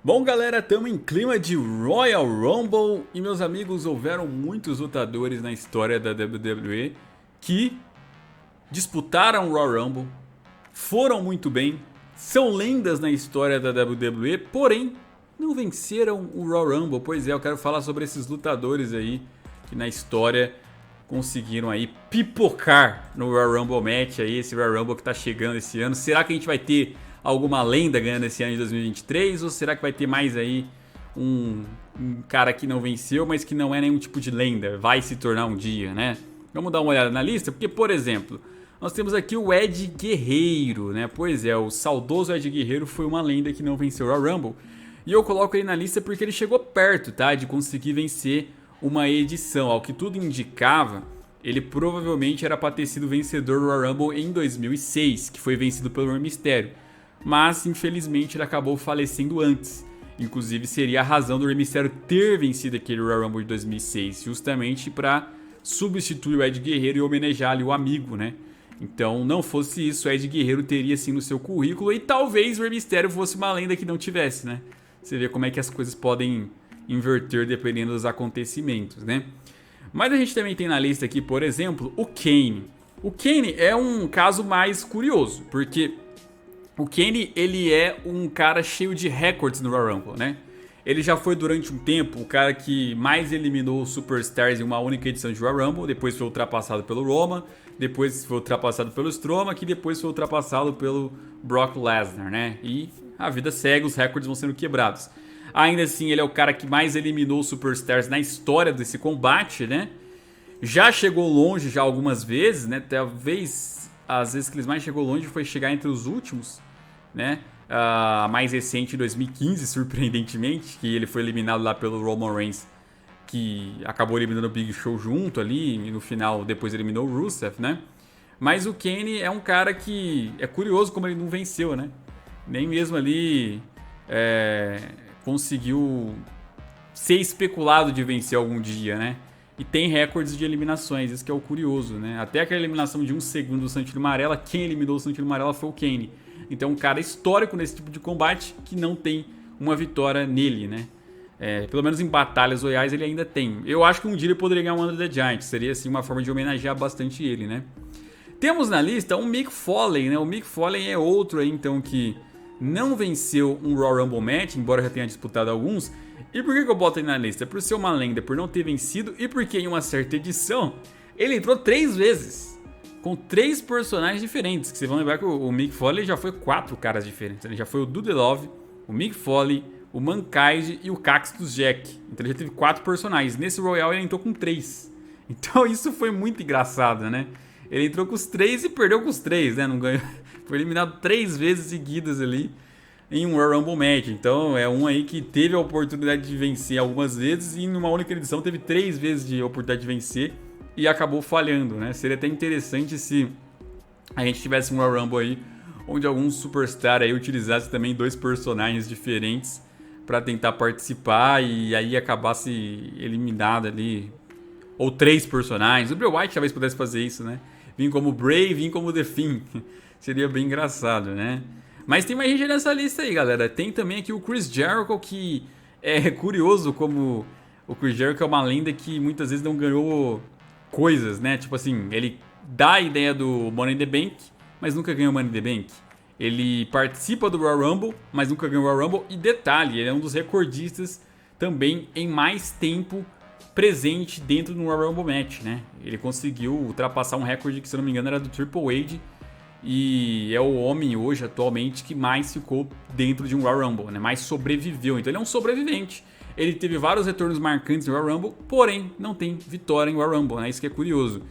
Bom, galera, estamos em clima de Royal Rumble e, meus amigos, houveram muitos lutadores na história da WWE que disputaram o Royal Rumble, foram muito bem, são lendas na história da WWE, porém não venceram o Royal Rumble. Pois é, eu quero falar sobre esses lutadores aí que na história conseguiram aí pipocar no Royal Rumble Match aí, esse Royal Rumble que tá chegando esse ano. Será que a gente vai ter alguma lenda ganhando esse ano de 2023 ou será que vai ter mais aí um cara que não venceu, mas que não é nenhum tipo de lenda, vai se tornar um dia, né? Vamos dar uma olhada na lista, porque, por exemplo, nós temos aqui o Ed Guerreiro, né? Pois é, o saudoso Ed Guerreiro foi uma lenda que não venceu o Royal Rumble. E eu coloco ele na lista porque ele chegou perto, tá? De conseguir vencer uma edição. Ao que tudo indicava, ele provavelmente era para ter sido vencedor do Royal Rumble em 2006, que foi vencido pelo Rey Mysterio. Mas, infelizmente, ele acabou falecendo antes. Inclusive, seria a razão do Rey Mysterio ter vencido aquele Royal Rumble de 2006, justamente para substituir o Ed Guerreiro e homenagear ali o amigo, né? Então, não fosse isso, o Ed Guerreiro teria sim no seu currículo e talvez o Rey Mysterio fosse uma lenda que não tivesse, né? Você vê como é que as coisas podem inverter dependendo dos acontecimentos, né? Mas a gente também tem na lista aqui, por exemplo, o Kane. O Kane é um caso mais curioso, porque o Kane, ele é um cara cheio de recordes no Royal Rumble, né? Ele já foi durante um tempo o cara que mais eliminou Superstars em uma única edição de Royal Rumble, depois foi ultrapassado pelo Roman, depois foi ultrapassado pelo Strowman, que depois foi ultrapassado pelo Brock Lesnar, né? E a vida segue, os recordes vão sendo quebrados. Ainda assim, ele é o cara que mais eliminou Superstars na história desse combate, né? Já chegou longe já algumas vezes, né? Talvez as vezes que ele mais chegou longe foi chegar entre os últimos, né? A mais recente em 2015, surpreendentemente, que ele foi eliminado lá pelo Roman Reigns, que acabou eliminando o Big Show junto ali, e no final depois eliminou o Rusev, né? Mas o Kane é um cara que é curioso como ele não venceu, né? Nem mesmo ali conseguiu ser especulado de vencer algum dia, né? E tem recordes de eliminações, isso que é o curioso, né? Até aquela eliminação de 1 segundo do Santino Marella, quem eliminou o Santino Marella foi o Kane. Então um cara histórico nesse tipo de combate que não tem uma vitória nele, né? Pelo menos em batalhas royais ele ainda tem. Eu acho que um dia ele poderia ganhar o Under the Giant, seria assim uma forma de homenagear bastante ele, né? Temos na lista o Mick Foley, né? O Mick Foley é outro aí então que não venceu um Royal Rumble Match, embora já tenha disputado alguns. E por que eu boto ele na lista? Por ser uma lenda, por não ter vencido e porque em uma certa edição ele entrou 3 vezes com 3 personagens diferentes. Que vocês vão lembrar que o Mick Foley já foi 4 caras diferentes. Ele já foi o Dude Love, o Mick Foley, o Mankind e o Cactus Jack. Então ele já teve 4 personagens. Nesse Royal ele entrou com 3. Então isso foi muito engraçado, né? Ele entrou com os 3 e perdeu com os 3, né? Não ganhou. Foi eliminado 3 vezes seguidas ali em um Royal Rumble Match. Então é um aí que teve a oportunidade de vencer algumas vezes e em uma única edição teve 3 vezes de oportunidade de vencer e acabou falhando, né? Seria até interessante se a gente tivesse um Royal Rumble aí onde algum superstar aí utilizasse também 2 personagens diferentes para tentar participar e aí acabasse eliminado ali, ou 3 personagens. O Bray Wyatt talvez pudesse fazer isso, né? Vim como Bray, vim como The Fiend. Seria bem engraçado, né? Mas tem mais gente nessa lista aí, galera. Tem também aqui o Chris Jericho, que é curioso como o Chris Jericho é uma lenda que muitas vezes não ganhou coisas, né? Tipo assim, ele dá a ideia do Money in the Bank, mas nunca ganhou Money in the Bank. Ele participa do Royal Rumble, mas nunca ganhou o Royal Rumble. E detalhe, ele é um dos recordistas também em mais tempo presente dentro do Royal Rumble Match, né? Ele conseguiu ultrapassar um recorde que, se eu não me engano, era do Triple H. E é o homem hoje, atualmente, que mais ficou dentro de um Royal Rumble, né? Mais sobreviveu. Então ele é um sobrevivente. Ele teve vários retornos marcantes no Royal Rumble, porém não tem vitória em Royal Rumble, né? Isso que é curioso.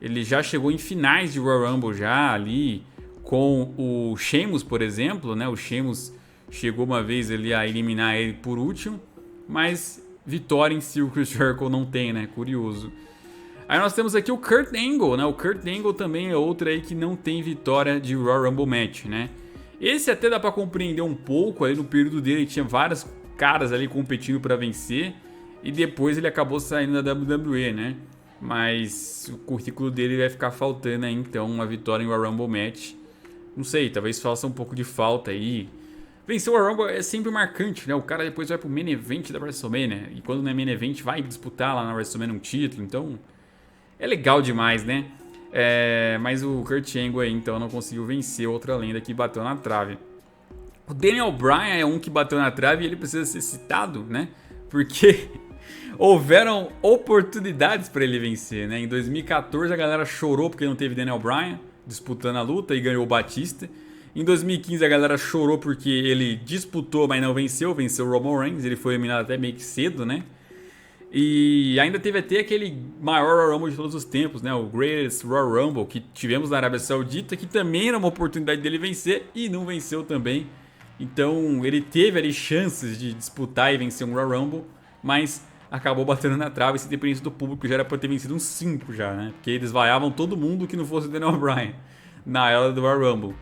Ele já chegou em finais de Royal Rumble já ali com o Sheamus, por exemplo, né? O Sheamus chegou uma vez ali a eliminar ele por último, mas vitória em si o Chris Jericho não tem, né? Curioso. Aí nós temos aqui o Kurt Angle, né? O Kurt Angle também é outro aí que não tem vitória de Royal Rumble Match, né? Esse até dá pra compreender um pouco, aí no período dele ele tinha vários caras ali competindo pra vencer e depois ele acabou saindo da WWE, né? Mas o currículo dele vai ficar faltando aí, então, uma vitória em Royal Rumble Match. Não sei, talvez faça um pouco de falta aí. Vencer o Royal Rumble é sempre marcante, né? O cara depois vai pro main event da WrestleMania. E quando não é main event, vai disputar lá na WrestleMania um título. Então, é legal demais, né? Mas o Kurt Angle aí, então, não conseguiu vencer outra lenda que bateu na trave. O Daniel Bryan é um que bateu na trave e ele precisa ser citado, né? Porque houveram oportunidades para ele vencer, né? Em 2014 a galera chorou porque não teve Daniel Bryan disputando a luta e ganhou o Batista. Em 2015 a galera chorou porque ele disputou, mas não venceu. Venceu o Roman Reigns, ele foi eliminado até meio que cedo, né? E ainda teve até aquele maior Royal Rumble de todos os tempos, né? O Greatest Royal Rumble que tivemos na Arábia Saudita, que também era uma oportunidade dele vencer e não venceu também. Então ele teve ali chances de disputar e vencer um Royal Rumble, mas acabou batendo na trave. Esse independente do público já era pra ter vencido uns 5 já, né? Porque eles vaiavam todo mundo que não fosse o Daniel Bryan na era do Royal Rumble.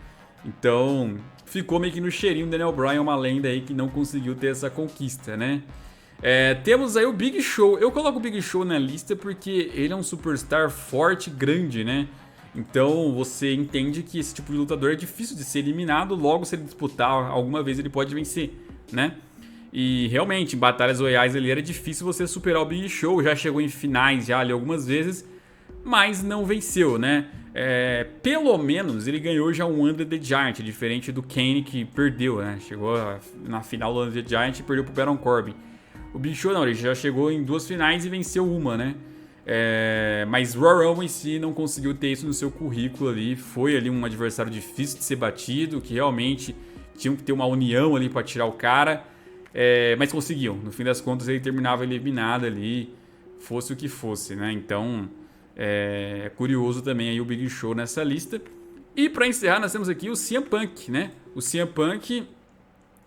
Então ficou meio que no cheirinho. O Daniel Bryan, uma lenda aí que não conseguiu ter essa conquista, né? Temos aí o Big Show. Eu coloco o Big Show na lista porque ele é um superstar forte, grande, né? Então você entende que esse tipo de lutador é difícil de ser eliminado. Logo, se ele disputar alguma vez, ele pode vencer, né? E realmente, em batalhas royais ali era difícil você superar o Big Show. Já chegou em finais já ali algumas vezes, mas não venceu, né? Pelo menos ele ganhou já um Under the Giant, diferente do Kane que perdeu, né? Chegou na final do Under the Giant e perdeu pro Baron Corbin. O Big Show não, ele já chegou em 2 finais e venceu uma, né? Mas Royal Rumble em si não conseguiu ter isso no seu currículo ali. Foi ali um adversário difícil de ser batido, que realmente tinham que ter uma união ali para tirar o cara. Mas conseguiam. No fim das contas ele terminava eliminado ali, fosse o que fosse, né? Então é curioso também aí o Big Show nessa lista. E para encerrar nós temos aqui o CM Punk, né? O CM Punk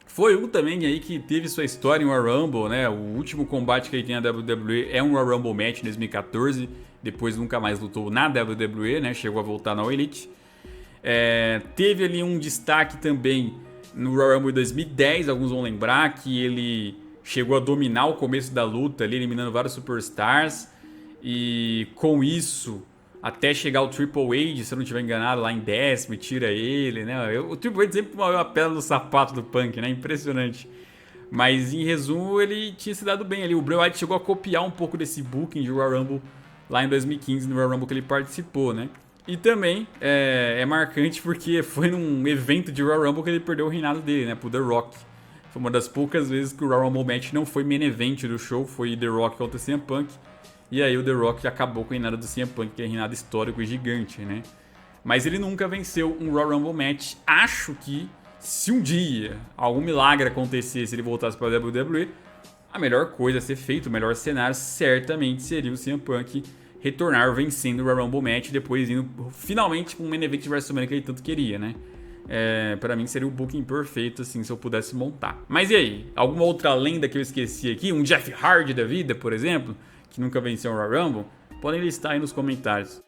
foi um também aí que teve sua história em Royal Rumble, né? O último combate que ele tem na WWE é um Royal Rumble Match em 2014. Depois nunca mais lutou na WWE, né? Chegou a voltar na All Elite. Teve ali um destaque também no Royal Rumble 2010. Alguns vão lembrar que ele chegou a dominar o começo da luta ali, eliminando vários superstars. E com isso, até chegar o Triple H, se eu não estiver enganado, lá em 10º, tira ele, né? O Triple H sempre moveu a pedra no sapato do Punk, né? Impressionante. Mas em resumo, ele tinha se dado bem ali. O Bray Wyatt chegou a copiar um pouco desse booking de Royal Rumble lá em 2015, no Royal Rumble que ele participou, né? E também é marcante porque foi num evento de Royal Rumble que ele perdeu o reinado dele, né? Pro The Rock. Foi uma das poucas vezes que o Royal Rumble Match não foi main event do show, foi The Rock contra CM Punk. E aí o The Rock acabou com o reinado do CM Punk, que é um reinado histórico e gigante, né? Mas ele nunca venceu um Royal Rumble Match. Acho que se um dia algum milagre acontecesse e ele voltasse para a WWE, a melhor coisa a ser feita, o melhor cenário certamente seria o CM Punk retornar vencendo o Royal Rumble Match, depois indo finalmente para um main event de WrestleMania que ele tanto queria, né? Para mim seria o booking perfeito, assim, se eu pudesse montar. Mas e aí? Alguma outra lenda que eu esqueci aqui? Um Jeff Hardy da vida, por exemplo, que nunca venceu um Royal Rumble? Podem listar aí nos comentários.